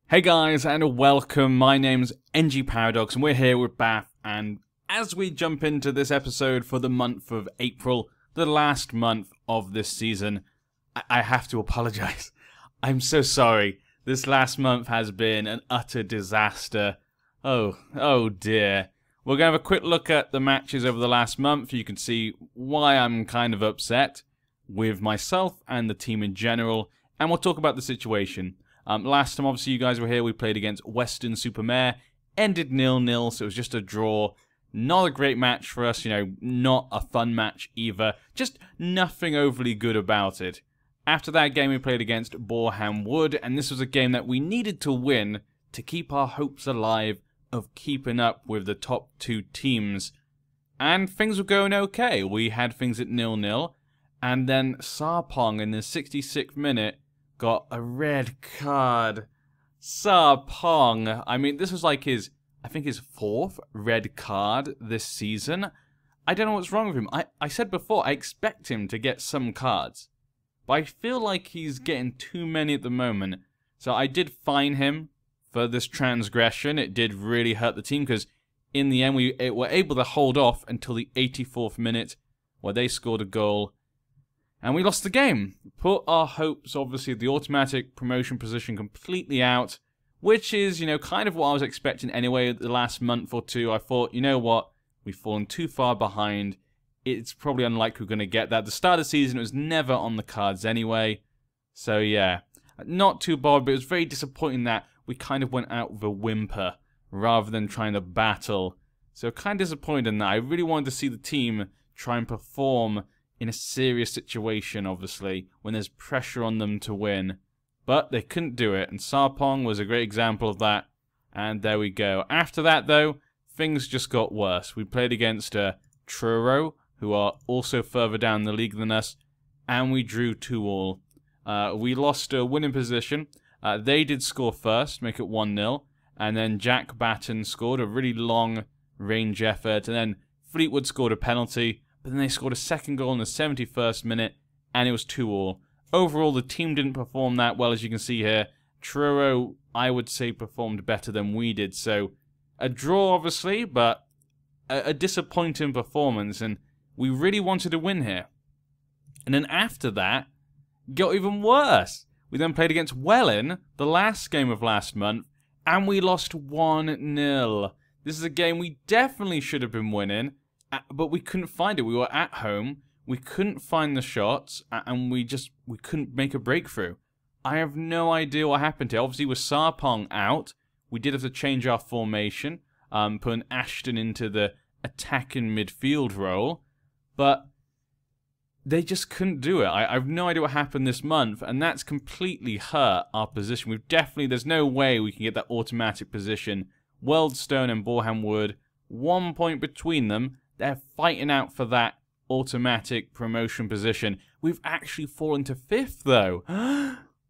Hey guys, and welcome. My name's NG Paradox, and we're here with Bath. And as we jump into this episode for the month of April, the last month of this season, I have to apologize. I'm so sorry. This last month has been an utter disaster. Oh dear. We're going to have a quick look at the matches over the last month. You can see why I'm kind of upset with myself and the team in general, and we'll talk about the situation. Last time, obviously, you guys were here, we played against Western-super-Mare, ended 0-0, so it was just a draw. Not a great match for us, not a fun match either. Just nothing overly good about it. After that game, we played against Boreham Wood, and this was a game that we needed to win to keep our hopes alive of keeping up with the top two teams. And things were going okay. We had things at 0-0, and then Sarpong in the 66th minute got a red card. Sarpong. I mean, this was like his fourth red card this season. I don't know what's wrong with him. I said before, I expect him to get some cards, but I feel like he's getting too many at the moment. So I did fine him for this transgression. It did really hurt the team because in the end we were able to hold off until the 84th minute where they scored a goal. And we lost the game. Put our hopes, obviously, of the automatic promotion position completely out, which is, kind of what I was expecting anyway the last month or two. I thought, you know what, we've fallen too far behind. It's probably unlikely we're going to get that. The start of the season, it was never on the cards anyway. So, yeah, not too bothered, but it was very disappointing that we kind of went out with a whimper rather than trying to battle. So, kind of disappointed in that. I really wanted to see the team try and perform in a serious situation, obviously, when there's pressure on them to win. But they couldn't do it, and Sarpong was a great example of that. And there we go. After that, though, things just got worse. We played against Truro, who are also further down the league than us, and we drew 2-2. We lost a winning position. They did score first, make it 1-0, and then Jack Batten scored a really long range effort, and then Fleetwood scored a penalty. But then they scored a second goal in the 71st minute, and it was 2-2. Overall, the team didn't perform that well, as you can see here. Truro, I would say, performed better than we did. So, a draw, obviously, but a disappointing performance, and we really wanted to win here. And then after that, it got even worse. We then played against Welling, the last game of last month, and we lost 1-0. This is a game we definitely should have been winning, but we couldn't find it. We were at home, we couldn't find the shots, and we couldn't make a breakthrough. I have no idea what happened here. Obviously, with Sarpong out, we did have to change our formation, put an Ashton into the attacking midfield role, but they just couldn't do it. I have no idea what happened this month, and that's completely hurt our position. There's no way we can get that automatic position. Wealdstone and Boreham Wood, 1 point between them. They're fighting out for that automatic promotion position. We've actually fallen to 5th, though.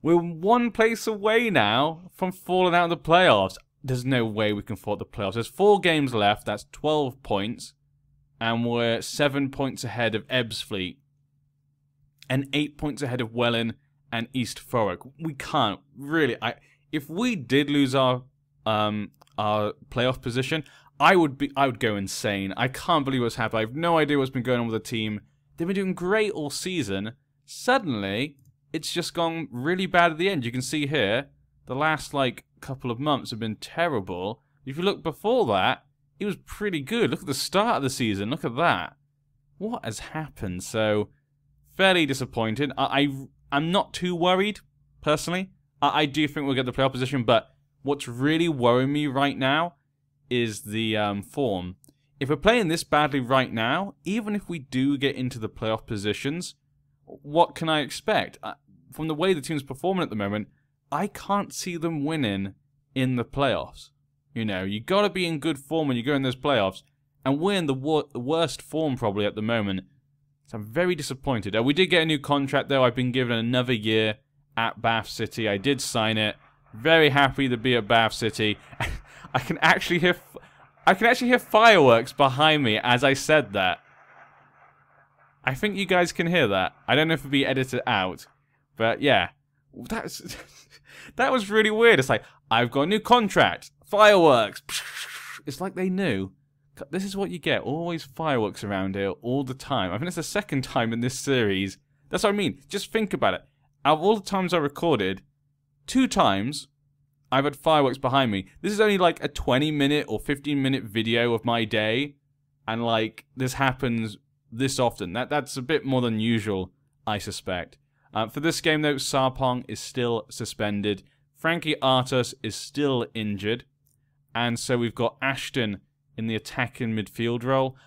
We're 1 place away now from falling out of the playoffs. There's no way we can fall out the playoffs. There's 4 games left. That's 12 points. And we're 7 points ahead of Ebbsfleet. And 8 points ahead of Welling and East Thurrock. We can't, really. If we did lose our playoff position, I would go insane. I can't believe what's happened. I have no idea what's been going on with the team. They've been doing great all season. Suddenly, it's just gone really bad at the end. You can see here, the last couple of months have been terrible. If you look before that, it was pretty good. Look at the start of the season. Look at that. What has happened? So, fairly disappointed. I'm not too worried, personally. I do think we'll get the playoff position, but what's really worrying me right now is the form. If we're playing this badly right now, even if we do get into the playoff positions, what can I expect? From the way the team's performing at the moment, I can't see them winning in the playoffs. You got to be in good form when you go in those playoffs, and we're in the worst form probably at the moment. So I'm very disappointed. We did get a new contract though. I've been given another year at Bath City. I did sign it. Very happy to be at Bath City. I can actually hear fireworks behind me as I said that. I think you guys can hear that. I don't know if it'll be edited out, but yeah, That was really weird. It's like, I've got a new contract. Fireworks. It's like they knew. This is what you get. Always fireworks around here all the time. I think it's the second time in this series. That's what I mean. Just think about it. Out of all the times I recorded, 2 times I've had fireworks behind me. This is only like a 20-minute or 15-minute video of my day. And like, this happens this often. That's a bit more than usual, I suspect. For this game though, Sarpong is still suspended. Frankie Artus is still injured. And so we've got Ashton in the attacking midfield role.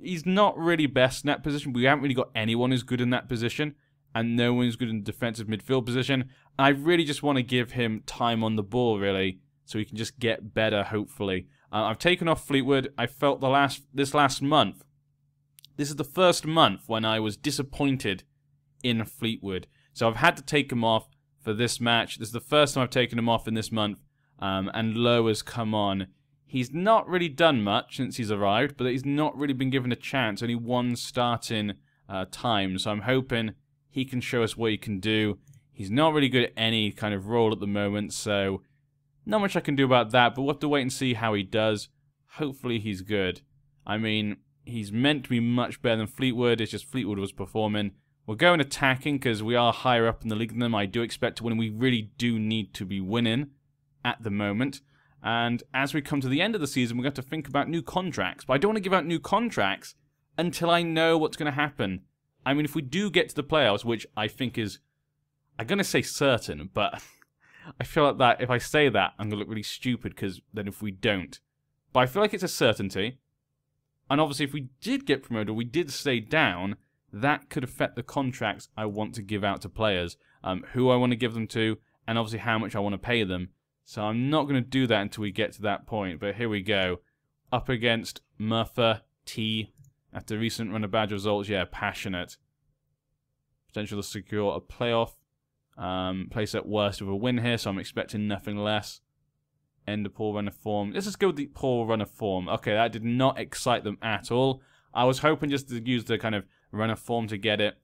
He's not really best in that position. We haven't really got anyone who's good in that position. And no one's good in the defensive midfield position. I really just want to give him time on the ball, really. So he can just get better, hopefully. I've taken off Fleetwood. I felt this last month. This is the first month when I was disappointed in Fleetwood. So I've had to take him off for this match. This is the first time I've taken him off in this month. And Lowe has come on. He's not really done much since he's arrived, but he's not really been given a chance. Only 1 starting time. So I'm hoping he can show us what he can do. He's not really good at any kind of role at the moment, so not much I can do about that, but we'll have to wait and see how he does. Hopefully he's good. I mean, he's meant to be much better than Fleetwood. It's just Fleetwood was performing. We're going attacking because we are higher up in the league than them. I do expect to win. We really do need to be winning at the moment. And as we come to the end of the season, we're going to have to think about new contracts. But I don't want to give out new contracts until I know what's going to happen. I mean, if we do get to the playoffs, which I think is, I'm going to say certain, but I feel like that if I say that, I'm going to look really stupid because then if we don't. But I feel like it's a certainty. And obviously, if we did get promoted, or we did stay down, that could affect the contracts I want to give out to players, who I want to give them to, and obviously how much I want to pay them. So I'm not going to do that until we get to that point. But here we go. Up against Merthyr T. After recent run of bad results, yeah, passionate. Potential to secure a playoff. Place at worst with a win here, so I'm expecting nothing less. End a poor run of form. Let's just go with the poor run of form. Okay, that did not excite them at all. I was hoping just to use the kind of run of form to get it.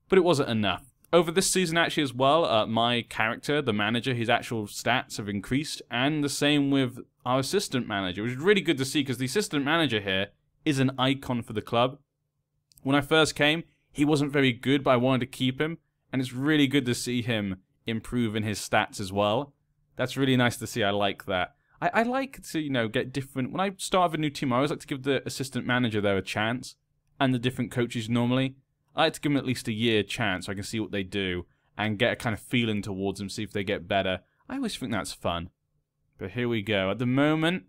But it wasn't enough. Over this season actually as well, my character, the manager, his actual stats have increased. And the same with our assistant manager, which is really good to see because the assistant manager here is an icon for the club. When I first came, he wasn't very good, but I wanted to keep him. And it's really good to see him improve in his stats as well. That's really nice to see. I like that. I like to, you know, get different... When I start with a new team, I always like to give the assistant manager there a chance. And the different coaches normally. I like to give them at least a year chance so I can see what they do. And get a kind of feeling towards them, see if they get better. I always think that's fun. But here we go. At the moment,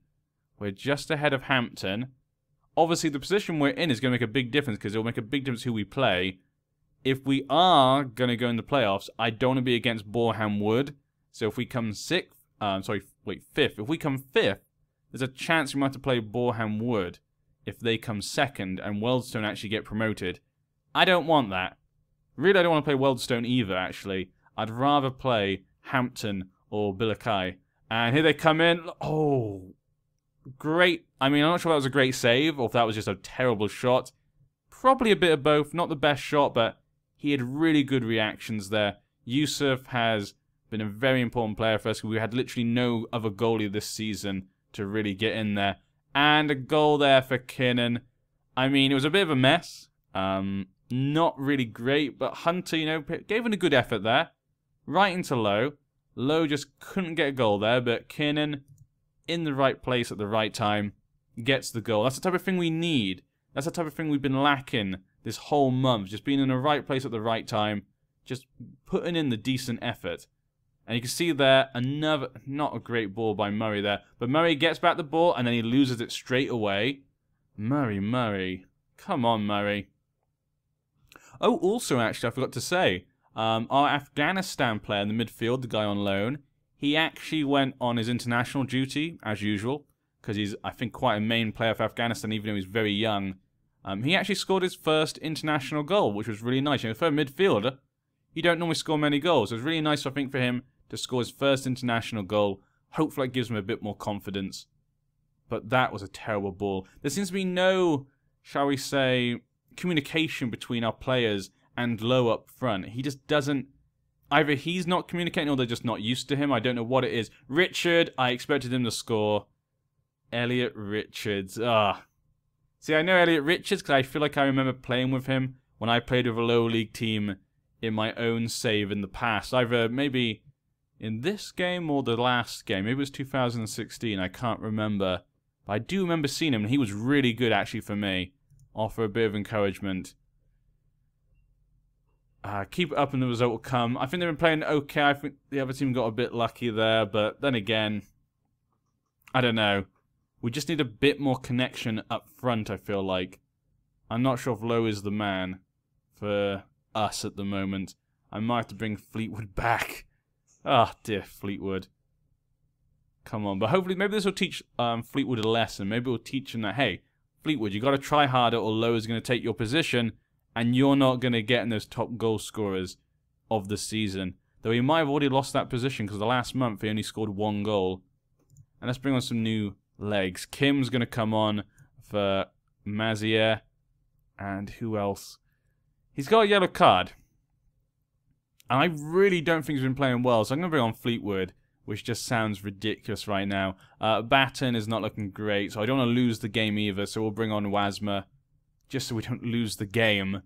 we're just ahead of Hampton. Obviously, the position we're in is going to make a big difference because it will make a big difference who we play. If we are going to go in the playoffs, I don't want to be against Boreham Wood. So if we come fifth. If we come fifth, there's a chance we might have to play Boreham Wood if they come second and Wealdstone actually get promoted. I don't want that. Really, I don't want to play Wealdstone either, actually. I'd rather play Hampton or Billikai. And here they come in. Oh, great. I mean, I'm not sure that was a great save or if that was just a terrible shot. Probably a bit of both. Not the best shot, but he had really good reactions there. Yusuf has been a very important player for us. We had literally no other goalie this season to really get in there. And a goal there for Kinnan. I mean, it was a bit of a mess. Not really great, but Hunter, you know, gave it a good effort there. Right into Lowe. Lowe just couldn't get a goal there, but Kinnan, in the right place at the right time, gets the goal. That's the type of thing we need. That's the type of thing we've been lacking this whole month. Just being in the right place at the right time. Just putting in the decent effort. And you can see there, another, not a great ball by Murray there. But Murray gets back the ball and then he loses it straight away. Murray. Come on, Murray. Oh, also, actually, I forgot to say, our Afghanistan player in the midfield, the guy on loan, he actually went on his international duty, as usual, because he's, I think, quite a main player for Afghanistan, even though he's very young. He actually scored his first international goal, which was really nice. You know, for a midfielder, you don't normally score many goals. It was really nice, I think, for him to score his first international goal. Hopefully, it gives him a bit more confidence. But that was a terrible ball. There seems to be no, shall we say, communication between our players and Lowe up front. He just doesn't Either he's not communicating or they're just not used to him. I don't know what it is. Richard, I expected him to score. Elliot Richards. See, I know Elliot Richards because I feel like I remember playing with him when I played with a lower league team in my own save in the past. Either maybe in this game or the last game. Maybe it was 2016. I can't remember. But I do remember seeing him, and he was really good actually for me. Offer a bit of encouragement. Keep it up and the result will come. I think they've been playing okay. I think the other team got a bit lucky there, but then again, I don't know. We just need a bit more connection up front, I feel like. I'm not sure if Lowe is the man for us at the moment. I might have to bring Fleetwood back. Ah, dear Fleetwood. Come on, but hopefully, maybe this will teach Fleetwood a lesson. Maybe it will teach him that, hey, Fleetwood, you got to try harder or Lowe is going to take your position and you're not going to get in those top goal scorers of the season. Though he might have already lost that position because the last month he only scored 1 goal. And let's bring on some new legs. Kim's going to come on for Merthyr. And who else? He's got a yellow card. And I really don't think he's been playing well. So I'm going to bring on Fleetwood, which just sounds ridiculous right now. Batten is not looking great, so I don't want to lose the game either. So we'll bring on Wasmer, just so we don't lose the game.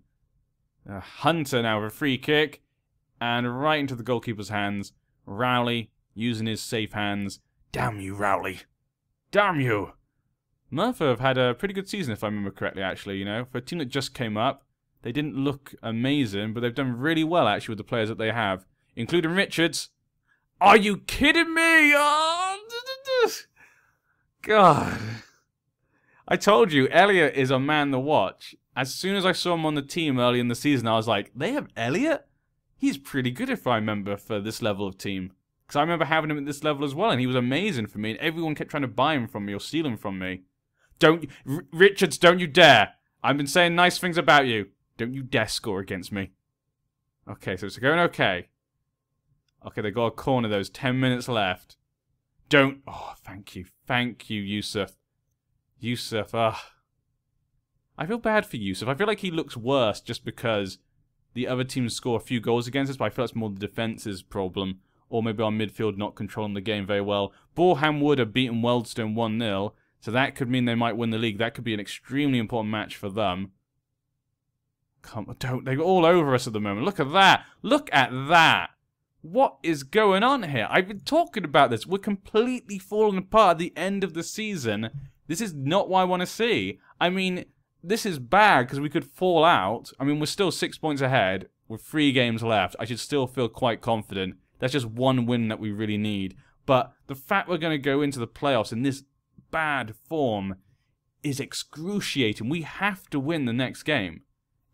Hunter now with a free kick. And right into the goalkeeper's hands. Rowley using his safe hands. Damn you, Rowley. Damn you. Merthyr have had a pretty good season, if I remember correctly, actually. You know, for a team that just came up, they didn't look amazing, but they've done really well, actually, with the players that they have, including Richards. Are you kidding me? Oh, God. I told you, Elliot is a man to watch. As soon as I saw him on the team early in the season, I was like, they have Elliot? He's pretty good, if I remember, for this level of team. Because I remember having him at this level as well, and he was amazing for me, and everyone kept trying to buy him from me or steal him from me. Richards, don't you dare. I've been saying nice things about you. Don't you dare score against me. Okay, so it's going okay. Okay, they got a corner. There's 10 minutes left. Don't. Oh, thank you. Thank you, Yusuf. Yusuf, I feel bad for Yusuf. I feel like he looks worse just because the other teams score a few goals against us, but I feel that's more the defence's problem. Or maybe our midfield not controlling the game very well. Boreham Wood have beaten Wealdstone 1-0, so that could mean they might win the league. That could be an extremely important match for them. Come on, don't. They're all over us at the moment. Look at that. Look at that. What is going on here? I've been talking about this. We're completely falling apart at the end of the season. This is not what I want to see. I mean, this is bad because we could fall out. I mean, we're still 6 points ahead with 3 games left. I should still feel quite confident. That's just one win that we really need. But the fact we're going to go into the playoffs in this bad form is excruciating. We have to win the next game.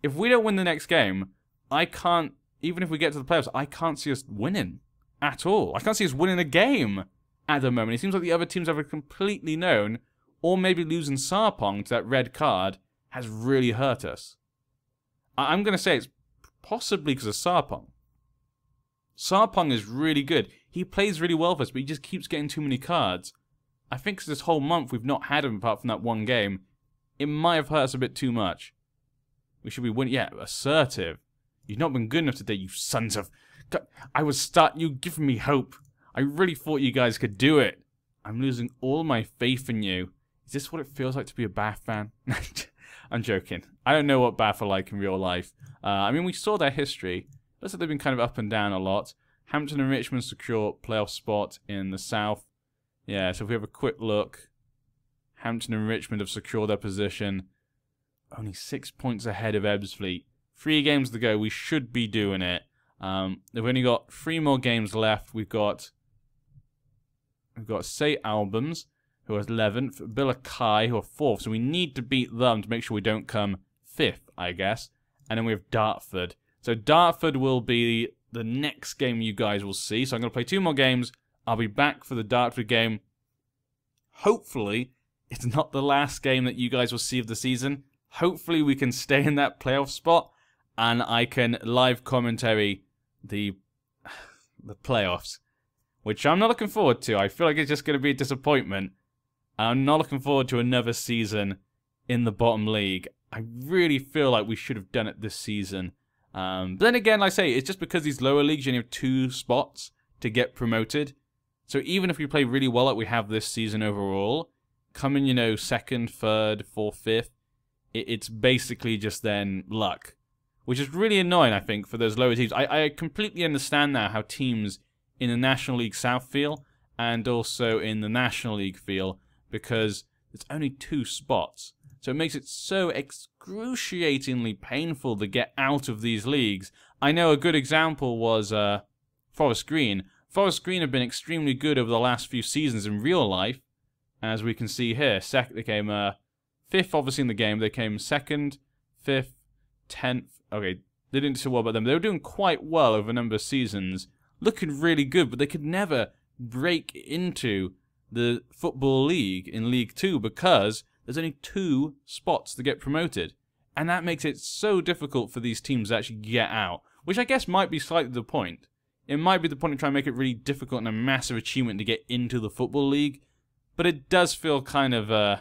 If we don't win the next game, I can't, even if we get to the playoffs, I can't see us winning at all. I can't see us winning a game at the moment. It seems like the other teams have completely known, or maybe losing Sarpong to that red card has really hurt us. I'm going to say it's possibly because of Sarpong. Sarpong is really good. He plays really well for us, but he just keeps getting too many cards. I think this whole month we've not had him apart from that one game. It might have hurt us a bit too much. We should be winning. Yeah, assertive. You've not been good enough today, you sons of... God, you giving me hope. I really thought you guys could do it. I'm losing all my faith in you. Is this what it feels like to be a Bath fan? I'm joking. I don't know what Bath are like in real life. I mean, we saw their history. Looks like they've been kind of up and down a lot. Hampton and Richmond secure playoff spot in the south. Yeah, so if we have a quick look, Hampton and Richmond have secured their position. Only 6 points ahead of Ebbsfleet. 3 games to go. We should be doing it. They've only got 3 more games left. We've got St. Albans, who are 11th. Billerkai, who are 4th. So we need to beat them to make sure we don't come 5th, I guess. And then we have Dartford. So Dartford will be the next game you guys will see. So I'm going to play 2 more games. I'll be back for the Dartford game. Hopefully, it's not the last game that you guys will see of the season. Hopefully, we can stay in that playoff spot, and I can live commentary the playoffs, which I'm not looking forward to. I feel like it's just going to be a disappointment. I'm not looking forward to another season in the bottom league. I really feel like we should have done it this season. But then again, like I say, it's just because these lower leagues, you only have 2 spots to get promoted. So even if we play really well like we have this season overall, coming, you know, 2nd, 3rd, 4th, 5th, it's basically just then luck. Which is really annoying, I think, for those lower teams. I completely understand now how teams in the National League South feel, and also in the National League feel, because there's only 2 spots. So it makes it so excruciatingly painful to get out of these leagues. I know a good example was Forest Green. Forest Green have been extremely good over the last few seasons in real life, as we can see here. They came 5th, obviously, in the game. They came 2nd, 5th, 10th. Okay, they didn't do so well about them. They were doing quite well over a number of seasons, looking really good, but they could never break into the Football League in League 2 because there's only 2 spots to get promoted. And that makes it so difficult for these teams to actually get out, which I guess might be slightly the point. It might be the point of trying to make it really difficult and a massive achievement to get into the Football League, but it does feel kind of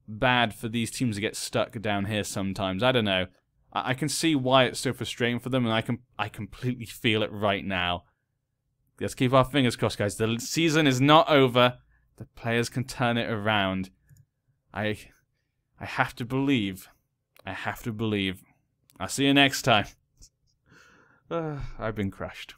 bad for these teams to get stuck down here sometimes. I don't know. I can see why it's so frustrating for them, and I completely feel it right now. Let's keep our fingers crossed, guys. The season is not over. The players can turn it around. I have to believe. I have to believe. I'll see you next time. I've been crushed.